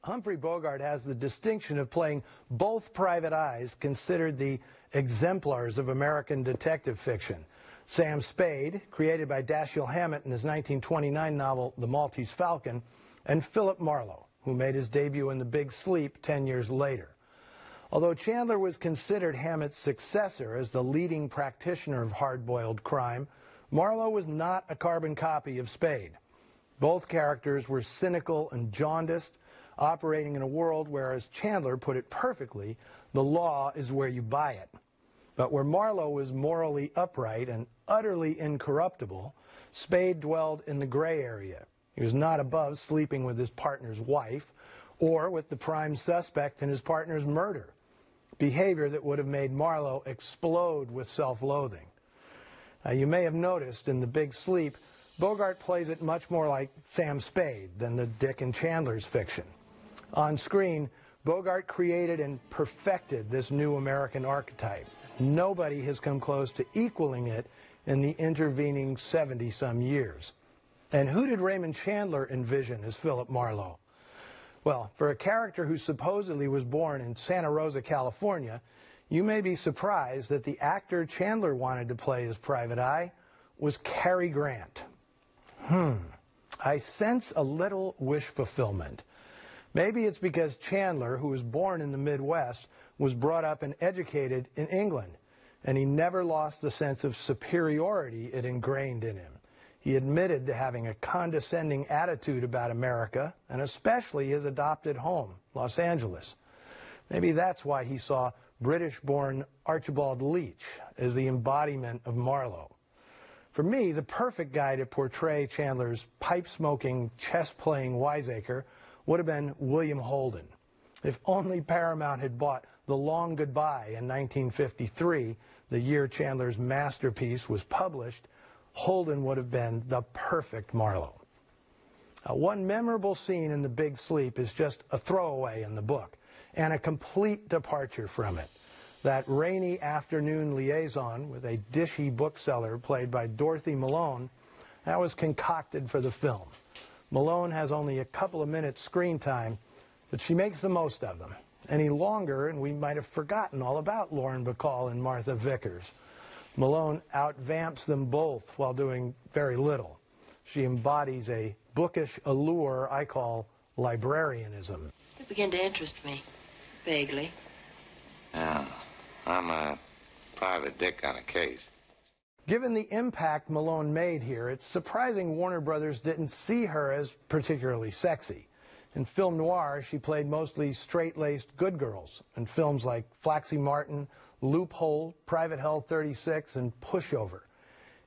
Humphrey Bogart has the distinction of playing both private eyes considered the exemplars of American detective fiction. Sam Spade, created by Dashiell Hammett in his 1929 novel The Maltese Falcon, and Philip Marlowe, who made his debut in The Big Sleep 10 years later. Although Chandler was considered Hammett's successor as the leading practitioner of hard-boiled crime, Marlowe was not a carbon copy of Spade. Both characters were cynical and jaundiced, operating in a world where, as Chandler put it perfectly, the law is where you buy it. But where Marlowe was morally upright and utterly incorruptible, Spade dwelled in the gray area. He was not above sleeping with his partner's wife or with the prime suspect in his partner's murder, behavior that would have made Marlowe explode with self-loathing. You may have noticed in The Big Sleep, Bogart plays it much more like Sam Spade than the Dick and Chandler's fiction. On screen, Bogart created and perfected this new American archetype. Nobody has come close to equaling it in the intervening 70-some years. And who did Raymond Chandler envision as Philip Marlowe? Well, for a character who supposedly was born in Santa Rosa, California, you may be surprised that the actor Chandler wanted to play as Private Eye was Cary Grant. I sense a little wish fulfillment. Maybe it's because Chandler, who was born in the Midwest, was brought up and educated in England, and he never lost the sense of superiority it ingrained in him. He admitted to having a condescending attitude about America, and especially his adopted home, Los Angeles. Maybe that's why he saw British-born Archibald Leach as the embodiment of Marlowe. For me, the perfect guy to portray Chandler's pipe-smoking, chess-playing wiseacre would have been William Holden. If only Paramount had bought The Long Goodbye in 1953, the year Chandler's masterpiece was published, Holden would have been the perfect Marlowe. One memorable scene in The Big Sleep is just a throwaway in the book, and a complete departure from it. That rainy afternoon liaison with a dishy bookseller played by Dorothy Malone, that was concocted for the film. Malone has only a couple of minutes screen time, but she makes the most of them. Any longer, and we might have forgotten all about Lauren Bacall and Martha Vickers. Malone outvamps them both while doing very little. She embodies a bookish allure I call librarianism. You begin to interest me, vaguely. Yeah, I'm a private dick on a case. Given the impact Malone made here, it's surprising Warner Brothers didn't see her as particularly sexy. In film noir, she played mostly straight-laced good girls in films like Flaxie Martin, Loophole, Private Hell 36, and Pushover.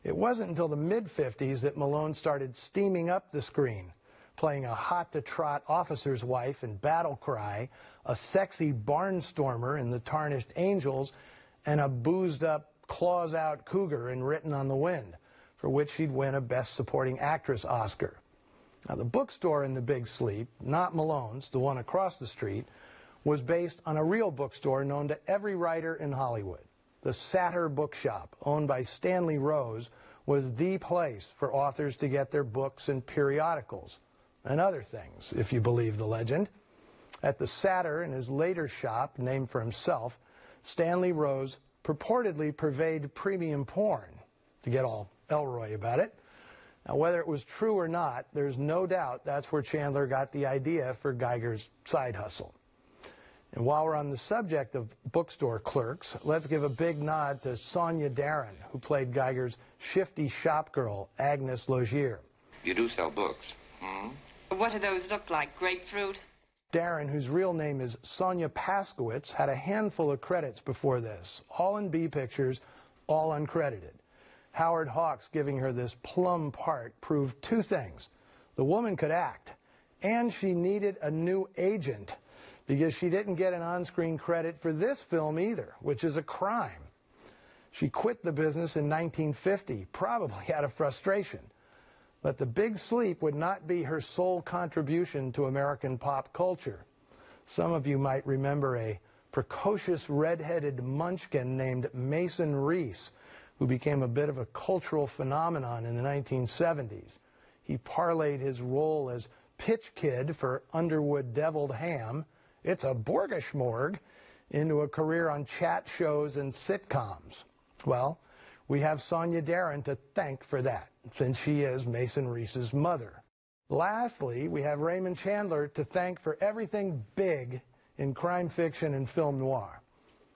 It wasn't until the mid-50s that Malone started steaming up the screen, playing a hot-to-trot officer's wife in Battle Cry, a sexy barnstormer in The Tarnished Angels, and a boozed-up, claws-out cougar in Written on the Wind, for which she'd win a Best Supporting Actress Oscar. Now, the bookstore in The Big Sleep, not Malone's, the one across the street, was based on a real bookstore known to every writer in Hollywood. The Satter Bookshop, owned by Stanley Rose, was the place for authors to get their books and periodicals, and other things, if you believe the legend. At the Satter, in his later shop, named for himself, Stanley Rose purportedly purveyed premium porn, to get all Elroy about it. Now, whether it was true or not, there's no doubt that's where Chandler got the idea for Geiger's side hustle. And while we're on the subject of bookstore clerks, let's give a big nod to Sonia Darren, who played Geiger's shifty shopgirl, Agnes Logier. You do sell books, hmm? What do those look like? Grapefruit? Darren, whose real name is Sonia Paskowitz, had a handful of credits before this, all in B pictures, all uncredited. Howard Hawks giving her this plum part proved two things. The woman could act, and she needed a new agent, because she didn't get an on-screen credit for this film either, which is a crime. She quit the business in 1950, probably out of frustration. But The Big Sleep would not be her sole contribution to American pop culture. Some of you might remember a precocious red-headed munchkin named Mason Reese, who became a bit of a cultural phenomenon in the 1970s. He parlayed his role as Pitch Kid for Underwood Deviled Ham. It's a Borgashmorg into a career on chat shows and sitcoms. Well, we have Sonia Darren to thank for that, since she is Mason Reese's mother. Lastly, we have Raymond Chandler to thank for everything big in crime fiction and film noir.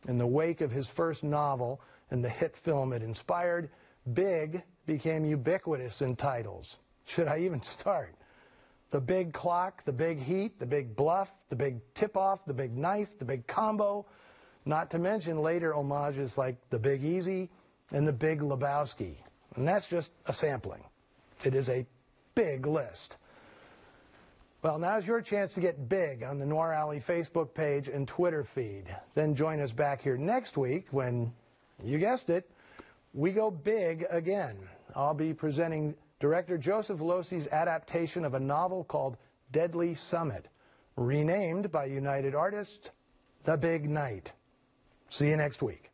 In the wake of his first novel and the hit film it inspired, big became ubiquitous in titles. Should I even start? The Big Clock, The Big Heat, The Big Bluff, The Big Tip-Off, The Big Knife, The Big Combo, not to mention later homages like The Big Easy and The Big Lebowski. And that's just a sampling. It is a big list. Well, now's your chance to get big on the Noir Alley Facebook page and Twitter feed. Then join us back here next week when, you guessed it, we go big again. I'll be presenting director Joseph Losey's adaptation of a novel called Deadly Summit, renamed by United Artists, The Big Night. See you next week.